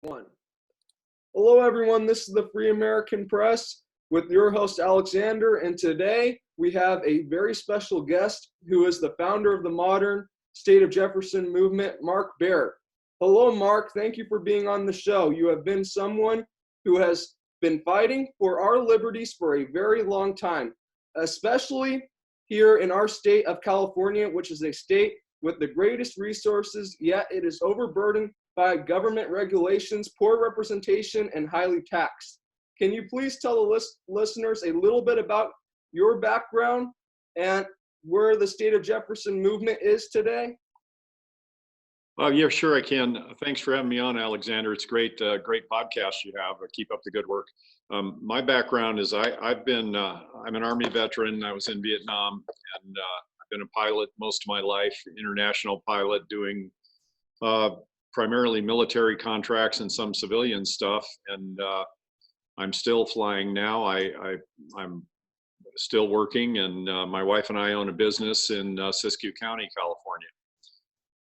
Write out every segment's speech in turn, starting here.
One. Hello, everyone. This is the Free American Press with your host, Alexander. And today we have a very special guest who is the founder of the modern State of Jefferson movement, Mark Baird. Hello, Mark. Thank you for being on the show. You have been someone who has been fighting for our liberties for a very long time, especially here in our state of California, which is a state with the greatest resources, yet it is overburdened by government regulations, poor representation, and highly taxed. Can you please tell the listeners a little bit about your background and where the State of Jefferson movement is today? Yeah, sure I can. Thanks for having me on, Alexander. It's great podcast you have. Keep up the good work. My background is I'm an Army veteran. I was in Vietnam, and I've been a pilot most of my life, international pilot, doing primarily military contracts and some civilian stuff. And I'm still flying now. I'm still working, and my wife and I own a business in Siskiyou County, California.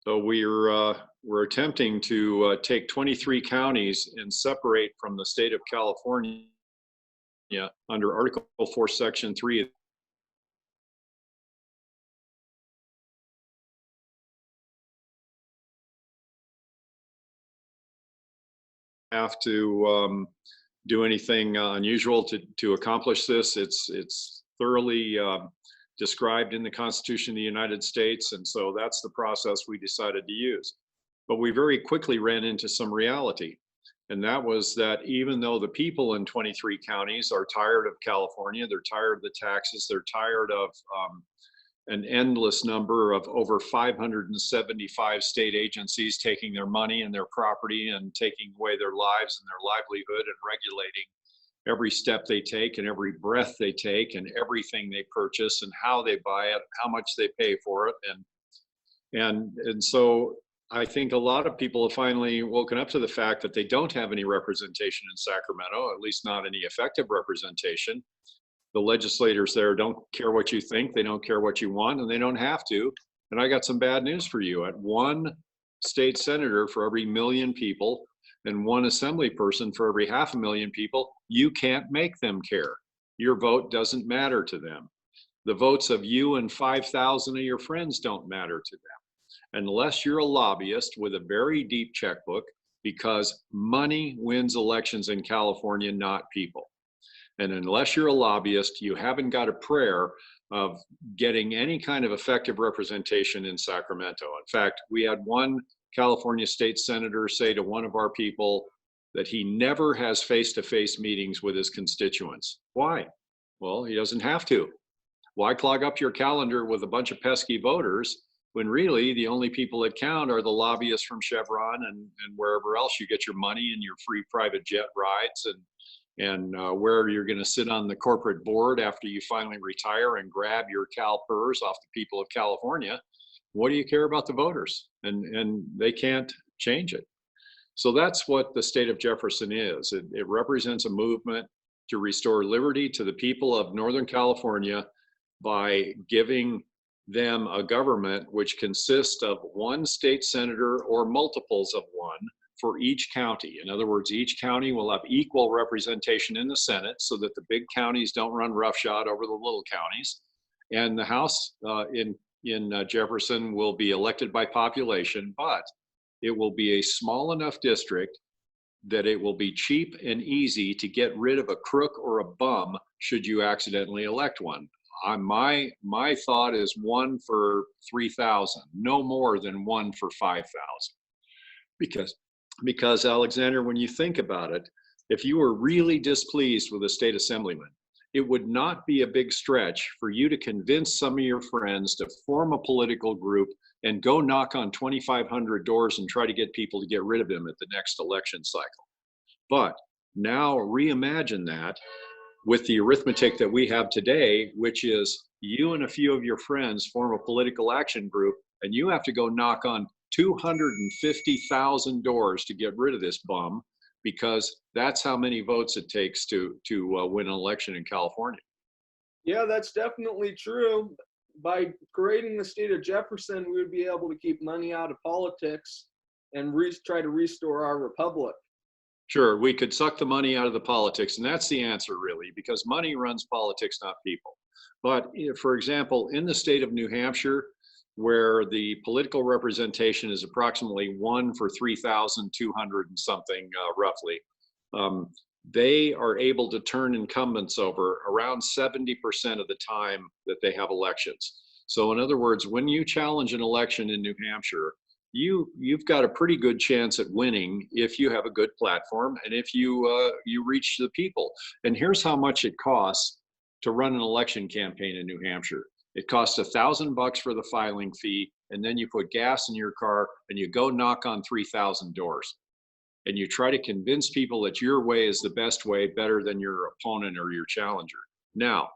So we're attempting to take 23 counties and separate from the state of California under Article 4, Section 3. Have to do anything unusual to accomplish this. It's thoroughly described in the Constitution of the United States, and so that's the process we decided to use. But we very quickly ran into some reality, and that was that even though the people in 23 counties are tired of California, they're tired of the taxes, they're tired of an endless number of over 575 state agencies taking their money and their property and taking away their lives and their livelihood and regulating every step they take and every breath they take and everything they purchase and how they buy it, how much they pay for it. And so I think a lot of people have finally woken up to the fact that they don't have any representation in Sacramento, at least not any effective representation. The legislators there don't care what you think, they don't care what you want, and they don't have to. And I got some bad news for you. At one state senator for every million people and one assembly person for every 500,000 people, you can't make them care. Your vote doesn't matter to them. The votes of you and 5,000 of your friends don't matter to them, unless you're a lobbyist with a very deep checkbook, because money wins elections in California, not people. And unless you're a lobbyist, you haven't got a prayer of getting any kind of effective representation in Sacramento. In fact, we had one California state senator say to one of our people that he never has face-to-face meetings with his constituents. Why? Well, he doesn't have to. Why clog up your calendar with a bunch of pesky voters when really the only people that count are the lobbyists from Chevron and wherever else you get your money and your free private jet rides and where you're going to sit on the corporate board after you finally retire and grab your CalPERS off the people of California. What do you care about the voters? And they can't change it. So that's what the state of Jefferson is. It represents a movement to restore liberty to the people of Northern California by giving them a government which consists of one state senator or multiples of one for each county. In other words, each county will have equal representation in the Senate so that the big counties don't run roughshod over the little counties. And the House in Jefferson will be elected by population, but it will be a small enough district that it will be cheap and easy to get rid of a crook or a bum should you accidentally elect one. My thought is 1 for 3,000, no more than 1 for 5,000. Because Alexander, when you think about it, if you were really displeased with a state assemblyman, it would not be a big stretch for you to convince some of your friends to form a political group and go knock on 2,500 doors and try to get people to get rid of him at the next election cycle. But now reimagine that with the arithmetic that we have today, which is you and a few of your friends form a political action group, and you have to go knock on 250,000 doors to get rid of this bum, because that's how many votes it takes to win an election in California. Yeah, that's definitely true. By creating the state of Jefferson, we would be able to keep money out of politics and try to restore our republic. Sure, we could suck the money out of the politics, and that's the answer, really, because money runs politics, not people. But for example, in the state of New Hampshire, where the political representation is approximately 1 for 3,200 and something, roughly, um, they are able to turn incumbents over around 70% of the time that they have elections. So, in other words, when you challenge an election in New Hampshire, you've got a pretty good chance at winning if you have a good platform and if you reach the people. And here's how much it costs to run an election campaign in New Hampshire. It costs $1,000 for the filing fee, and then you put gas in your car and you go knock on 3,000 doors, and you try to convince people that your way is the best way, better than your opponent or your challenger. Now,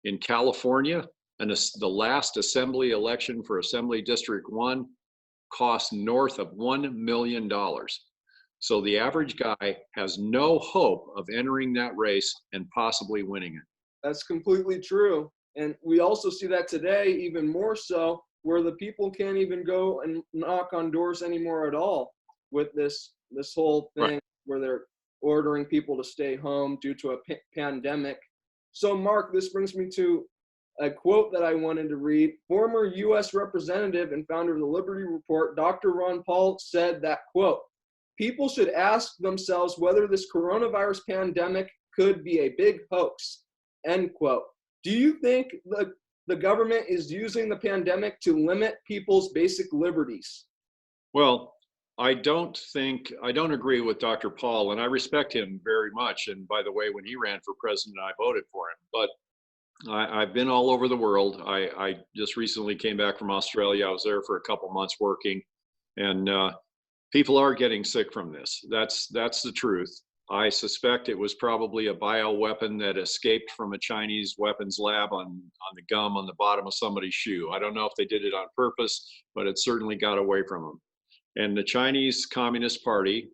in California, and the last assembly election for Assembly District 1 cost north of $1 million. So the average guy has no hope of entering that race and possibly winning it. That's completely true. And we also see that today, even more so, where the people can't even go and knock on doors anymore at all with this whole thing, Right. where they're ordering people to stay home due to a pandemic. So, Mark, this brings me to a quote that I wanted to read. Former U.S. Representative and founder of the Liberty Report, Dr. Ron Paul, said that, quote, "People should ask themselves whether this coronavirus pandemic could be a big hoax," end quote. Do you think the government is using the pandemic to limit people's basic liberties? Well, I don't agree with Dr. Paul, and I respect him very much. And by the way, when he ran for president, I voted for him. But I've been all over the world. I just recently came back from Australia. I was there for a couple months working, and people are getting sick from this. That's the truth. I suspect it was probably a bioweapon that escaped from a Chinese weapons lab on the gum on the bottom of somebody's shoe. I don't know if they did it on purpose, but it certainly got away from them. And the Chinese Communist Party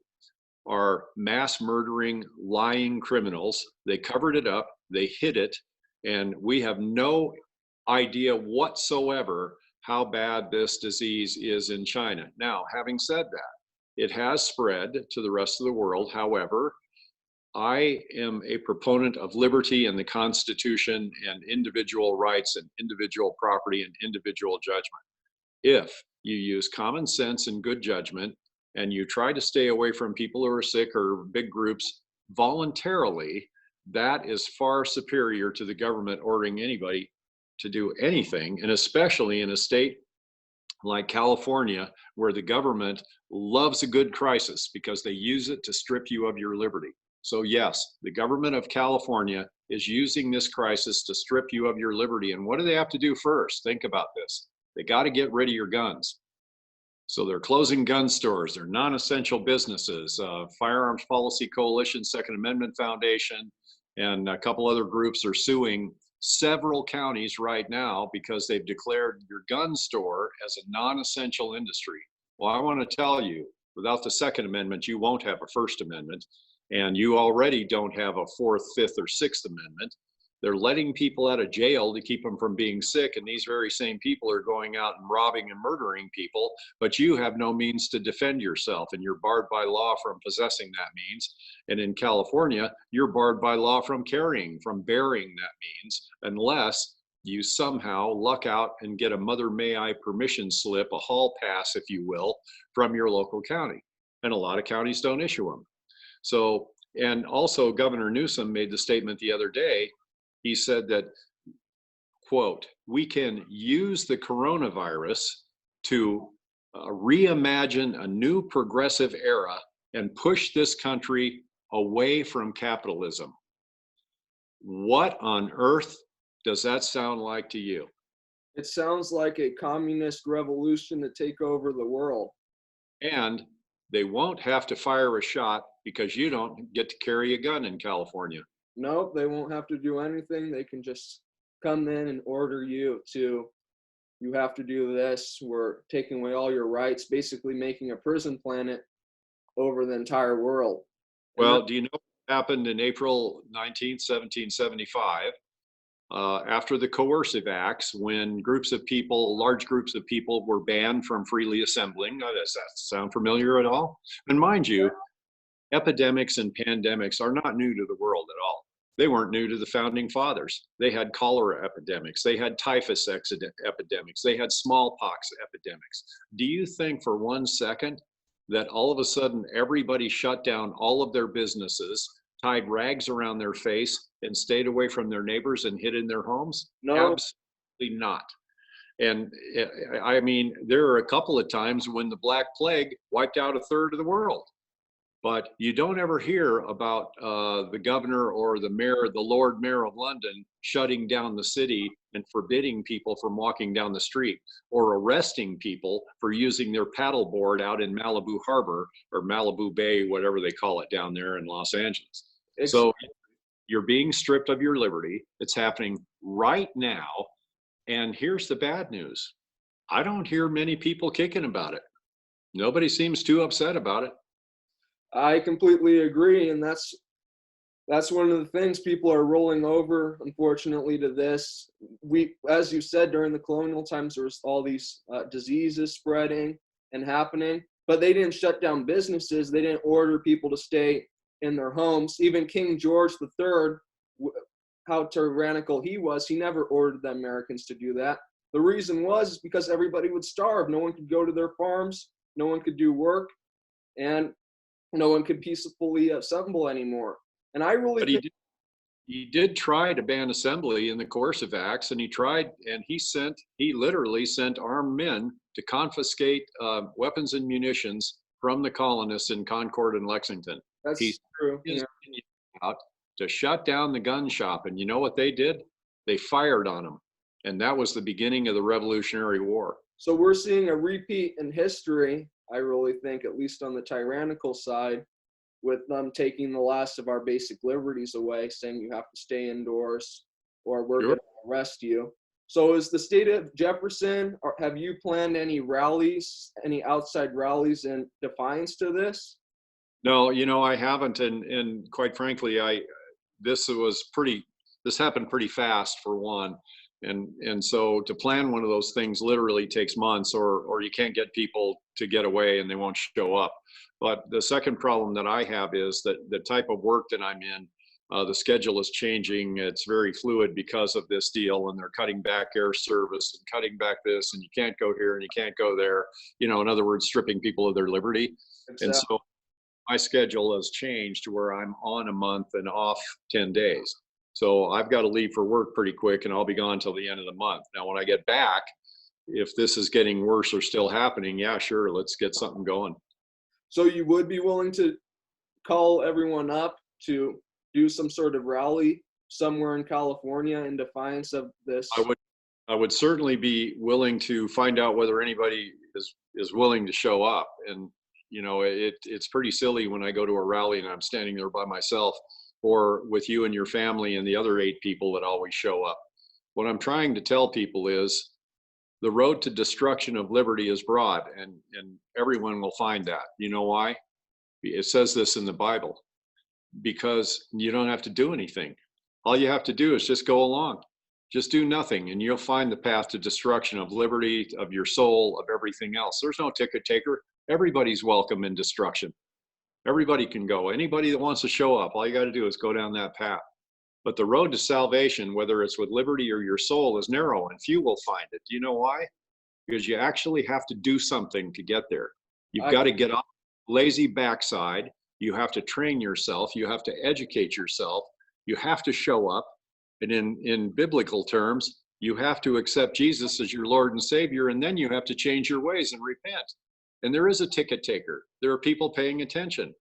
are mass murdering, lying criminals. They covered it up, they hid it, and we have no idea whatsoever how bad this disease is in China. Now, having said that, it has spread to the rest of the world. However, I am a proponent of liberty and the Constitution and individual rights and individual property and individual judgment. If you use common sense and good judgment and you try to stay away from people who are sick or big groups voluntarily, that is far superior to the government ordering anybody to do anything, and especially in a state like California, where the government loves a good crisis because they use it to strip you of your liberty. So yes, the government of California is using this crisis to strip you of your liberty. And what do they have to do first? Think about this. They got to get rid of your guns. So they're closing gun stores, they're non-essential businesses, Firearms Policy Coalition, Second Amendment Foundation, and a couple other groups are suing several counties right now because they've declared your gun store as a non-essential industry. Well, I want to tell you, without the Second Amendment, you won't have a First Amendment, and you already don't have a Fourth, Fifth, or Sixth Amendment. They're letting people out of jail to keep them from being sick, and these very same people are going out and robbing and murdering people, but you have no means to defend yourself, and you're barred by law from possessing that means. And in California, you're barred by law from carrying, from bearing that means, unless you somehow luck out and get a Mother May I permission slip, a hall pass, if you will, from your local county. And a lot of counties don't issue them. So, and also Governor Newsom made the statement the other day. He said that, quote, "We can use the coronavirus to reimagine a new progressive era and push this country away from capitalism." What on earth does that sound like to you? It sounds like a communist revolution to take over the world. And they won't have to fire a shot because you don't get to carry a gun in California. Nope, they won't have to do anything. They can just come in and order you have to do this. We're taking away all your rights, basically making a prison planet over the entire world. Well, do you know what happened in April 19th, 1775, after the coercive acts, when large groups of people were banned from freely assembling? Does that sound familiar at all? And mind you, Epidemics and pandemics are not new to the world at all. They weren't new to the founding fathers. They had cholera epidemics. They had typhus epidemics. They had smallpox epidemics. Do you think for 1 second that all of a sudden everybody shut down all of their businesses, tied rags around their face, and stayed away from their neighbors and hid in their homes? No. Absolutely not. And I mean, there are a couple of times when the Black Plague wiped out a third of the world. But you don't ever hear about the governor or the mayor, the Lord Mayor of London, shutting down the city and forbidding people from walking down the street, or arresting people for using their paddleboard out in Malibu Harbor or Malibu Bay, whatever they call it down there in Los Angeles. So you're being stripped of your liberty. It's happening right now. And here's the bad news. I don't hear many people kicking about it. Nobody seems too upset about it. I completely agree, and that's one of the things. People are rolling over, unfortunately, to this. As you said, during the colonial times, there was all these diseases spreading and happening, but they didn't shut down businesses. They didn't order people to stay in their homes. Even King George III, how tyrannical he was, he never ordered the Americans to do that. The reason was because everybody would starve. No one could go to their farms. No one could do work. And no one could peacefully assemble anymore. And I really think he did try to ban assembly in the coercive acts, and he literally sent armed men to confiscate weapons and munitions from the colonists in Concord and Lexington. That's true. Yeah. Out to shut down the gun shop, and you know what they did? They fired on them, and that was the beginning of the Revolutionary War. So we're seeing a repeat in history, I really think, at least on the tyrannical side, with them taking the last of our basic liberties away, saying you have to stay indoors or we're going to arrest you. So is the state of Jefferson, or have you planned any rallies, any outside rallies in defiance to this? No, I haven't. And quite frankly, this happened pretty fast, for one. And so to plan one of those things literally takes months, or you can't get people to get away and they won't show up. But the second problem that I have is that the type of work that I'm in, the schedule is changing. It's very fluid because of this deal, and they're cutting back air service and cutting back this, and you can't go here and you can't go there. In other words, stripping people of their liberty. Exactly. And so my schedule has changed to where I'm on a month and off 10 days. So I've got to leave for work pretty quick, and I'll be gone till the end of the month. Now, when I get back, if this is getting worse or still happening, yeah, sure, let's get something going. So you would be willing to call everyone up to do some sort of rally somewhere in California in defiance of this? I would certainly be willing to find out whether anybody is willing to show up. And it's pretty silly when I go to a rally and I'm standing there by myself, or with you and your family and the other 8 people that always show up. What I'm trying to tell people is the road to destruction of liberty is broad, and everyone will find that. You know why? It says this in the Bible. Because you don't have to do anything. All you have to do is just go along. Just do nothing, and you'll find the path to destruction of liberty, of your soul, of everything else. There's no ticket taker. Everybody's welcome in destruction. Everybody can go. Anybody that wants to show up, all you got to do is go down that path. But the road to salvation, whether it's with liberty or your soul, is narrow, and few will find it. Do you know why? Because you actually have to do something to get there. You've got to get off lazy backside. You have to train yourself. You have to educate yourself. You have to show up. And in biblical terms, you have to accept Jesus as your Lord and Savior, and then you have to change your ways and repent. And there is a ticket taker. There are people paying attention.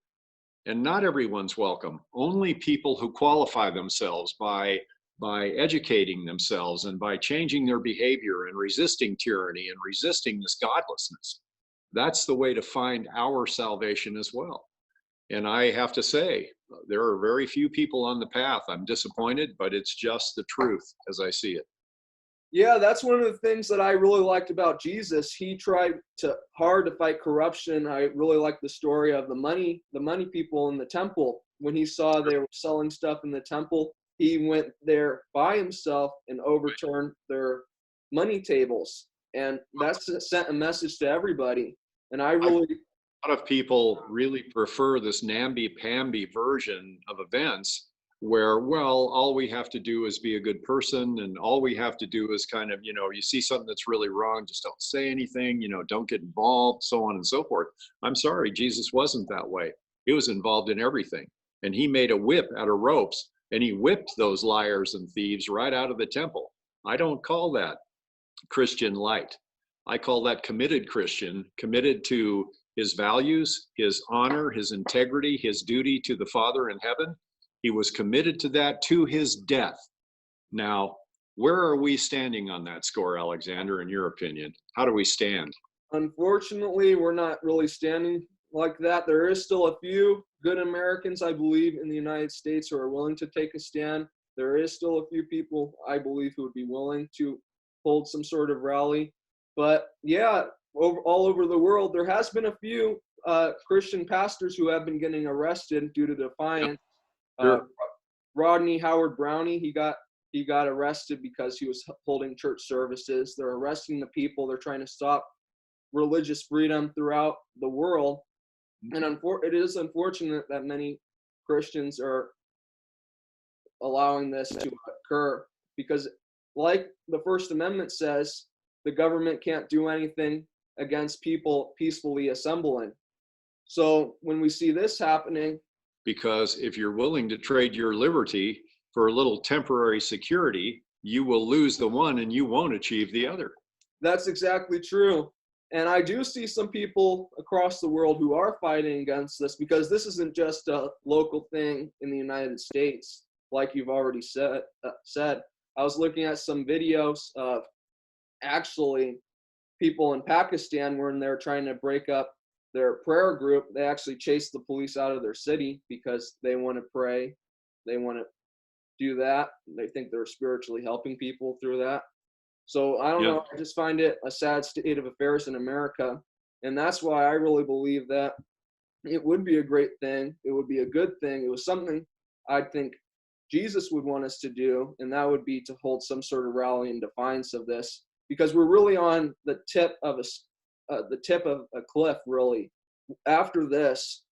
And not everyone's welcome. Only people who qualify themselves by educating themselves and by changing their behavior and resisting tyranny and resisting this godlessness. That's the way to find our salvation as well. And I have to say, there are very few people on the path. I'm disappointed, but it's just the truth as I see it. Yeah, that's one of the things that I really liked about Jesus. He tried hard to fight corruption. I really like the story of the money people in the temple. When he saw they were selling stuff in the temple, he went there by himself and overturned their money tables. And that's sent a message to everybody. And I really lot of people really prefer this namby-pamby version of events where, well, all we have to do is be a good person, and all we have to do is kind of, you see something that's really wrong, just don't say anything, don't get involved, so on and so forth. I'm sorry, Jesus wasn't that way. He was involved in everything. And he made a whip out of ropes, and he whipped those liars and thieves right out of the temple. I don't call that Christian light. I call that committed Christian, committed to his values, his honor, his integrity, his duty to the Father in heaven. He was committed to that to his death. Now, where are we standing on that score, Alexander, in your opinion? How do we stand? Unfortunately, we're not really standing like that. There is still a few good Americans, I believe, in the United States who are willing to take a stand. There is still a few people, I believe, who would be willing to hold some sort of rally. But yeah, all over the world, there has been a few Christian pastors who have been getting arrested due to defiance. Sure. Rodney Howard Brownie, he got arrested because he was holding church services. They're arresting the people. They're trying to stop religious freedom throughout the world. And it is unfortunate that many Christians are allowing this to occur because, like the First Amendment says, the government can't do anything against people peacefully assembling. So when we see this happening, because if you're willing to trade your liberty for a little temporary security, you will lose the one and you won't achieve the other. that's exactly true. And I do see some people across the world who are fighting against this because this isn't just a local thing in the United States, like you've already said. I was looking at some videos of actually people in Pakistan when they're trying to break up their prayer group. They actually chased the police out of their city because they want to pray. They want to do that. They think they're spiritually helping people through that. So I don't know. I just find it a sad state of affairs in America. And that's why I really believe that it would be a great thing. It would be a good thing. It was something I think Jesus would want us to do. And that would be to hold some sort of rally in defiance of this, because we're really on the tip of a cliff, really. After this,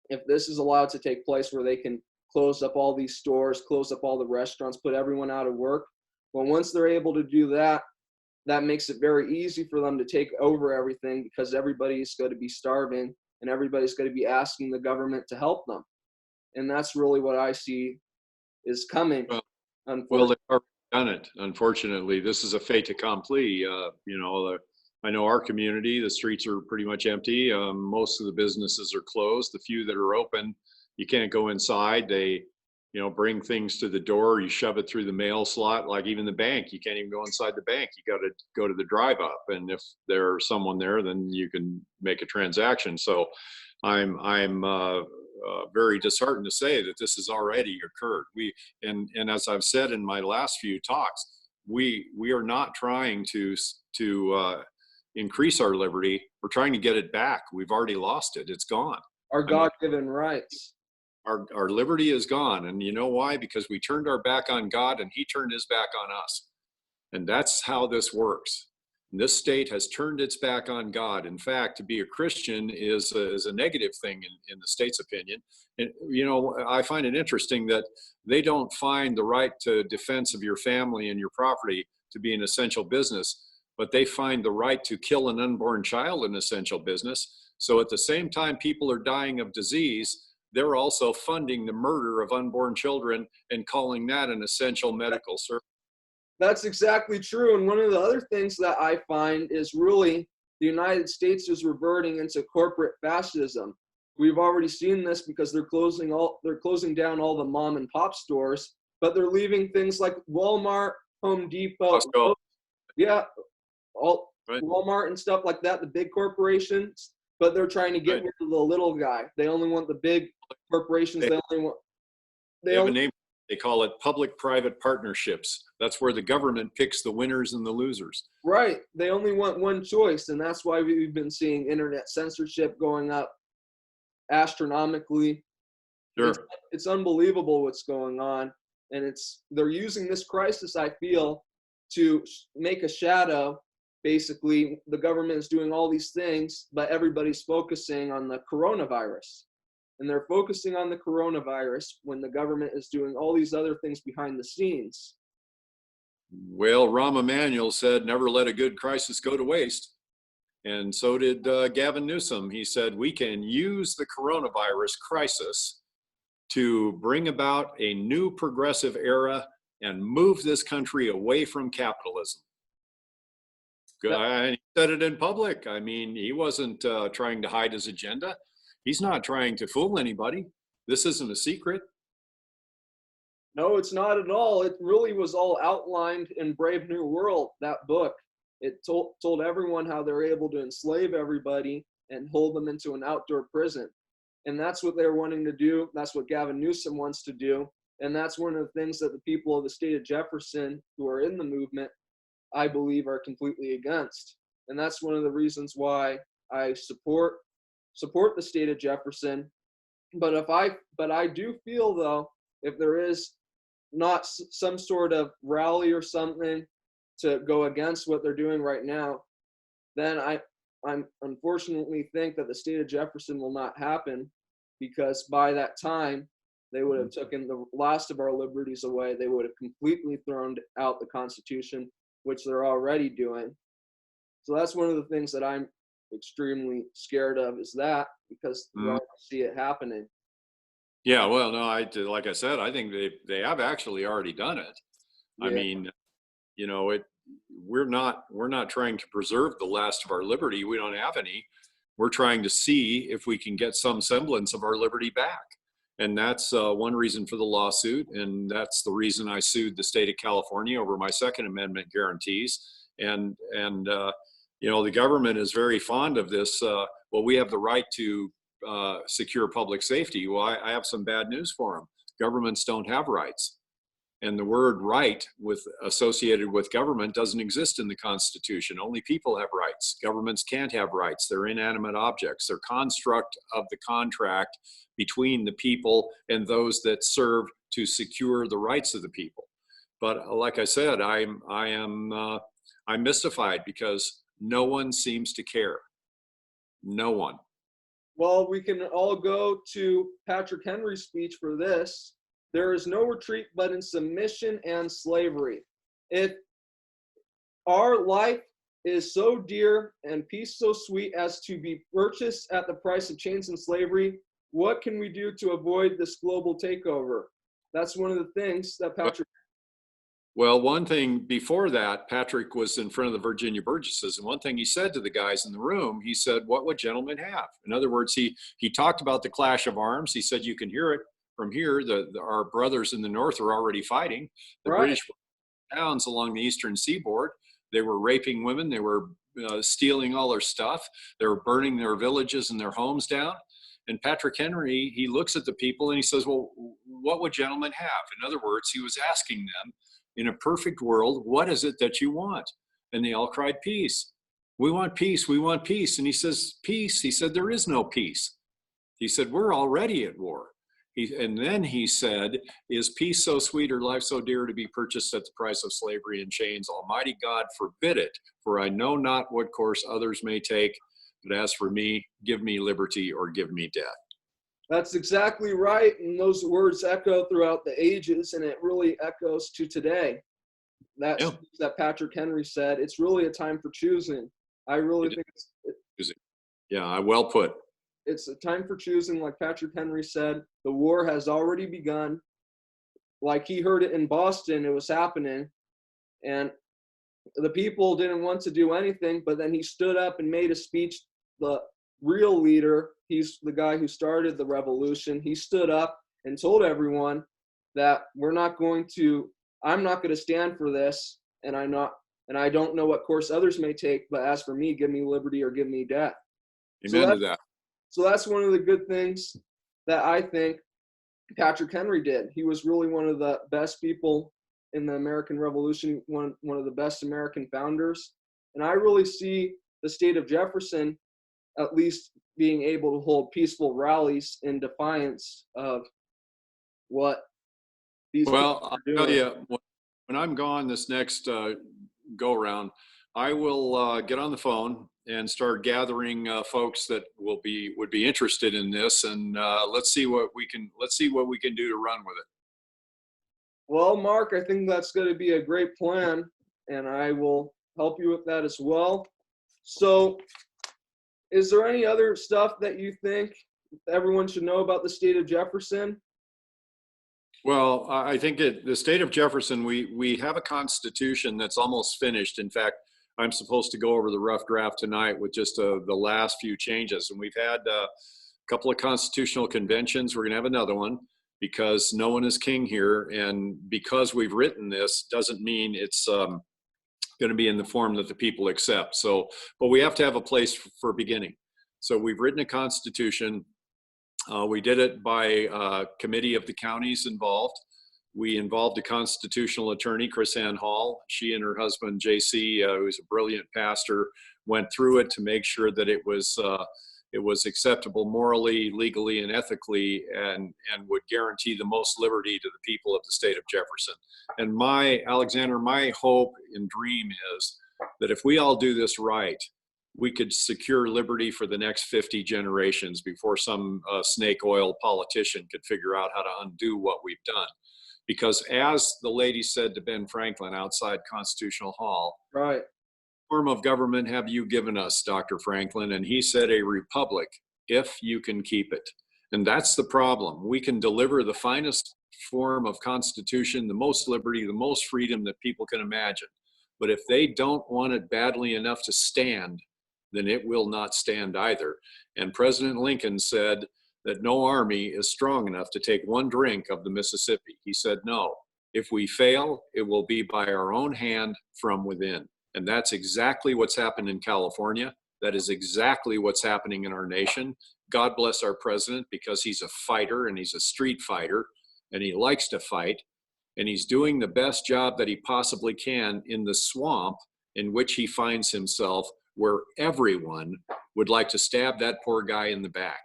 if this is allowed to take place where they can close up all these stores, close up all the restaurants, put everyone out of work, well, once they're able to do that, that makes it very easy for them to take over everything because everybody's going to be starving and everybody's going to be asking the government to help them. And that's really what I see is coming. Well, they've already done it. Unfortunately, this is a fait accompli. I know our community, the streets are pretty much empty. Most of the businesses are closed. The few that are open, you can't go inside. They bring things to the door, you shove it through the mail slot. Like even the bank, you can't even go inside the bank. You got to go to the drive up. And if there's someone there, then you can make a transaction. So I'm very disheartened to say that this has already occurred. And as I've said in my last few talks, we are not trying to increase our liberty. We're trying to get it back. We've already lost it. It's gone. Our God-given rights. Our liberty is gone. And you know why? Because we turned our back on God and he turned his back on us. And that's how this works. And this state has turned its back on God. In fact, to be a Christian is a negative thing in the state's opinion. And, I find it interesting that they don't find the right to defense of your family and your property to be an essential business, but they find the right to kill an unborn child an essential business. So at the same time people are dying of disease, they're also funding the murder of unborn children and calling that an essential medical service. That's exactly true. And one of the other things that I find is really the United States is reverting into corporate fascism. We've already seen this because they're closing down all the mom and pop stores, but they're leaving things like Walmart, Home Depot, Walmart and stuff like that, the big corporations, but they're trying to get rid of the little guy. They only want the big corporations. They have a name. They call it public-private partnerships. That's where the government picks the winners and the losers. Right. They only want one choice, and that's why we've been seeing internet censorship going up astronomically. Sure. It's unbelievable what's going on, and they're using this crisis, I feel, to make a shadow basically the government is doing all these things, but everybody's focusing on the coronavirus. And they're focusing on the coronavirus when the government is doing all these other things behind the scenes. Well, Rahm Emanuel said, never let a good crisis go to waste. And so did Gavin Newsom. He said, we can use the coronavirus crisis to bring about a new progressive era and move this country away from capitalism. And he said it in public. I mean, he wasn't trying to hide his agenda. He's not trying to fool anybody. This isn't a secret. No, it's not at all. It really was all outlined in Brave New World, that book. It told everyone how they're able to enslave everybody and hold them into an outdoor prison. And that's what they're wanting to do. That's what Gavin Newsom wants to do. And that's one of the things that the people of the state of Jefferson who are in the movement, I believe, are completely against. And that's one of the reasons why I support the state of Jefferson. But I do feel, though, if there is not some sort of rally or something to go against what they're doing right now, then I unfortunately think that the state of Jefferson will not happen, because by that time they would have taken the last of our liberties away. They would have completely thrown out the Constitution, which they're already doing. So that's one of the things that I'm extremely scared of, is that, because we already see it happening. Yeah, well, no, like I said, I think they have actually already done it. Yeah. I mean, you know, we're not trying to preserve the last of our liberty. We don't have any. We're trying to see if we can get some semblance of our liberty back. And that's one reason for the lawsuit. And that's the reason I sued the state of California over my Second Amendment guarantees. And you know, the government is very fond of this. Well, we have the right to secure public safety. Well, I have some bad news for them. Governments don't have rights. And the word right associated with government doesn't exist in the Constitution. Only people have rights. Governments can't have rights. They're inanimate objects. They're construct of the contract between the people and those that serve to secure the rights of the people. But like I said, I'm mystified, because no one seems to care. No one. Well, we can all go to Patrick Henry's speech for this. There is no retreat but in submission and slavery. If our life is so dear and peace so sweet as to be purchased at the price of chains and slavery, what can we do to avoid this global takeover? That's one of the things that Patrick... Well, one thing before that, Patrick was in front of the Virginia Burgesses, and one thing he said to the guys in the room, he said, what would gentlemen have? In other words, he talked about the clash of arms. He said, you can hear it from here. Our brothers in the north are already fighting. The British towns along the eastern seaboard, they were raping women. They were stealing all their stuff. They were burning their villages and their homes down. And Patrick Henry, he looks at the people and he says, well, what would gentlemen have? In other words, he was asking them, in a perfect world, what is it that you want? And they all cried, peace. We want peace. We want peace. And he says, peace. He said, there is no peace. He said, we're already at war. And then he said, is peace so sweet or life so dear to be purchased at the price of slavery and chains? Almighty God forbid it, for I know not what course others may take. But as for me, give me liberty or give me death. That's exactly right. And those words echo throughout the ages, and it really echoes to today. That Patrick Henry said, it's really a time for choosing. I really think it's yeah, well put. It's a time for choosing, like Patrick Henry said. The war has already begun. Like he heard it in Boston, it was happening. And the people didn't want to do anything, but then he stood up and made a speech. The real leader, he's the guy who started the revolution. He stood up and told everyone that I'm not going to stand for this, and I don't know what course others may take, but as for me, give me liberty or give me death. Amen to that. So that's one of the good things that I think Patrick Henry did. He was really one of the best people in the American Revolution, one of the best American founders. And I really see the state of Jefferson at least being able to hold peaceful rallies in defiance of what these people are doing. I'll tell you, when I'm gone this next go around, I will get on the phone and start gathering folks that would be interested in this, and let's see what we can do to run with it. Well, Mark, I think that's going to be a great plan, and I will help you with that as well. So, is there any other stuff that you think everyone should know about the state of Jefferson? Well, I think the state of Jefferson, we have a constitution that's almost finished. In fact, I'm supposed to go over the rough draft tonight with just the last few changes. And we've had a couple of constitutional conventions. We're going to have another one because no one is king here. And because we've written this doesn't mean it's going to be in the form that the people accept. So, but we have to have a place for beginning. So we've written a constitution. We did it by committee of the counties involved. We involved a constitutional attorney, Chris Ann Hall. She and her husband, JC, who's a brilliant pastor, went through it to make sure that it was acceptable morally, legally, and ethically, and would guarantee the most liberty to the people of the state of Jefferson. And Alexander, my hope and dream is that if we all do this right, we could secure liberty for the next 50 generations before some snake oil politician could figure out how to undo what we've done. Because as the lady said to Ben Franklin outside Constitutional Hall, right, form of government have you given us, Dr. Franklin? And he said, a republic, if you can keep it. And that's the problem. We can deliver the finest form of constitution, the most liberty, the most freedom that people can imagine. But if they don't want it badly enough to stand, then it will not stand either. And President Lincoln said that no army is strong enough to take one drink of the Mississippi. He said, no, if we fail, it will be by our own hand from within. And that's exactly what's happened in California. That is exactly what's happening in our nation. God bless our president, because he's a fighter and he's a street fighter and he likes to fight. And he's doing the best job that he possibly can in the swamp in which he finds himself, where everyone would like to stab that poor guy in the back.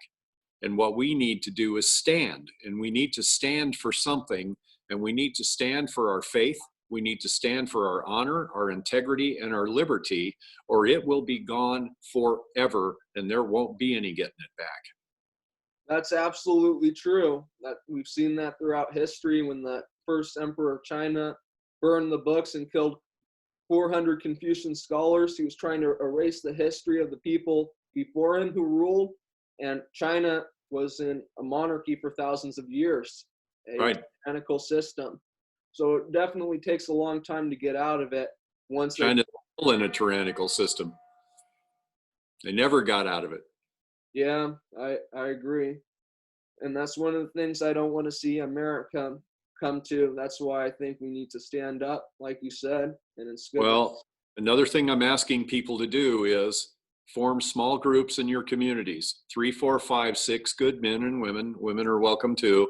And what we need to do is stand, and we need to stand for something, and we need to stand for our faith. We need to stand for our honor, our integrity, and our liberty, or it will be gone forever, and there won't be any getting it back. That's absolutely true. That we've seen that throughout history when the first emperor of China burned the books and killed 400 Confucian scholars. He was trying to erase the history of the people before him who ruled. And China was in a monarchy for thousands of years, a tyrannical system. So it definitely takes a long time to get out of it. Once China's still in a tyrannical system. They never got out of it. Yeah, I agree. And that's one of the things I don't want to see America come to. That's why I think we need to stand up, like you said. And it's good. Well, another thing I'm asking people to do is form small groups in your communities, 3, 4, 5, 6 good men and women. Women are welcome too.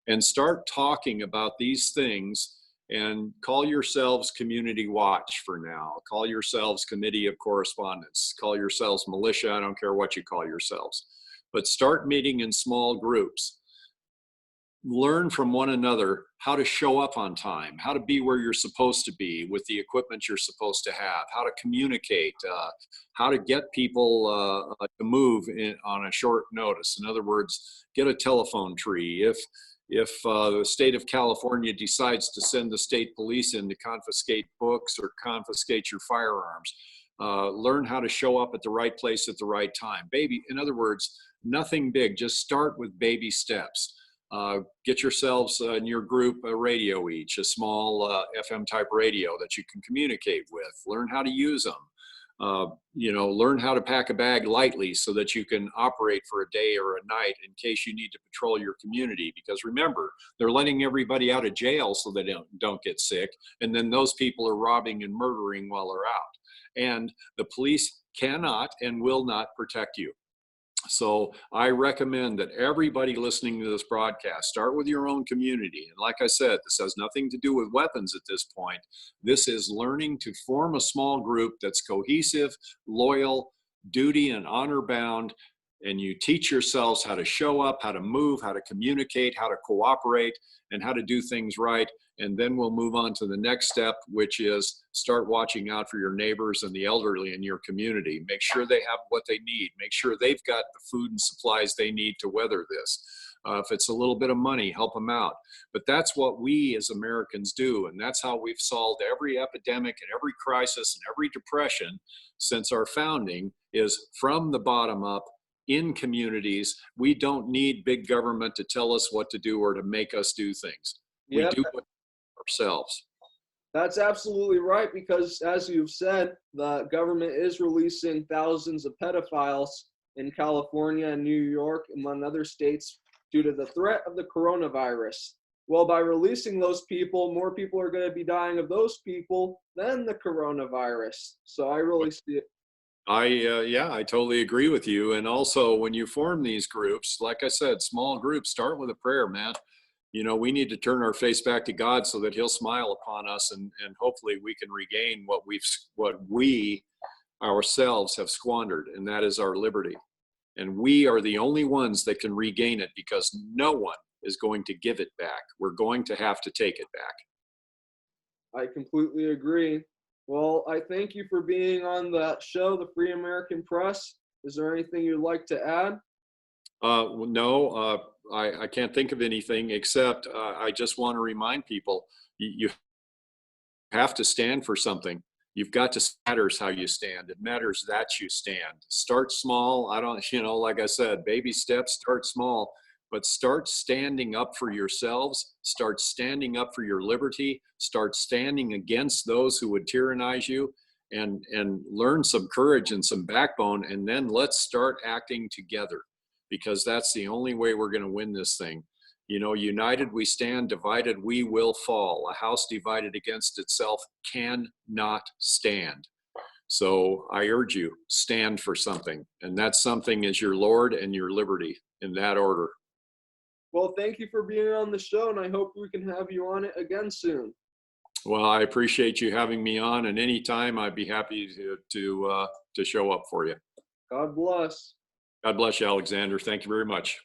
And start talking about these things, and call yourselves Community Watch for now. Call yourselves Committee of Correspondence. Call yourselves militia. I don't care what you call yourselves. But start meeting in small groups. Learn from one another how to show up on time, how to be where you're supposed to be with the equipment you're supposed to have, how to communicate, how to get people to move on a short notice. In other words, get a telephone tree. If the state of California decides to send the state police in to confiscate books or confiscate your firearms, learn how to show up at the right place at the right time. In other words, nothing big, just start with baby steps. Get yourselves in your group a radio each, a small FM type radio that you can communicate with. Learn how to use them. Learn how to pack a bag lightly so that you can operate for a day or a night in case you need to patrol your community. Because remember, they're letting everybody out of jail so they don't get sick. And then those people are robbing and murdering while they're out. And the police cannot and will not protect you. So I recommend that everybody listening to this broadcast start with your own community. And like I said, this has nothing to do with weapons at this point. This is learning to form a small group that's cohesive, loyal, duty and honor bound, and you teach yourselves how to show up, how to move, how to communicate, how to cooperate, and how to do things right. And then we'll move on to the next step, which is start watching out for your neighbors and the elderly in your community. Make sure they have what they need. Make sure they've got the food and supplies they need to weather this. If it's a little bit of money, help them out. But that's what we as Americans do. And that's how we've solved every epidemic and every crisis and every depression since our founding, is from the bottom up in communities. We don't need big government to tell us what to do or to make us do things. We Yep, do it ourselves. that's absolutely right, because as you've said, the government is releasing thousands of pedophiles in California and New York, among other states, due to the threat of the coronavirus. Well, by releasing those people, more people are going to be dying of those people than the coronavirus. So I really see it. Yeah, I totally agree with you. And also, when you form these groups, like I said, small groups, start with a prayer, man. You know, we need to turn our face back to God so that He'll smile upon us, and hopefully we can regain what we ourselves have squandered, and that is our liberty. And we are the only ones that can regain it, because no one is going to give it back. We're going to have to take it back. I completely agree. Well, I thank you for being on the show, the Free American Press. Is there anything you'd like to add? No, I can't think of anything except I just want to remind people, you have to stand for something. You've got to, matters how you stand. It matters that you stand. Start small. I don't, like I said, baby steps, start small, but start standing up for yourselves. Start standing up for your liberty. Start standing against those who would tyrannize you, and learn some courage and some backbone. And then let's start acting together, because that's the only way we're going to win this thing. United we stand, divided we will fall. A house divided against itself cannot stand. So I urge you, stand for something. And that something is your Lord and your liberty, in that order. Well, thank you for being on the show, and I hope we can have you on it again soon. Well, I appreciate you having me on, and anytime I'd be happy to show up for you. God bless. God bless you, Alexander. Thank you very much.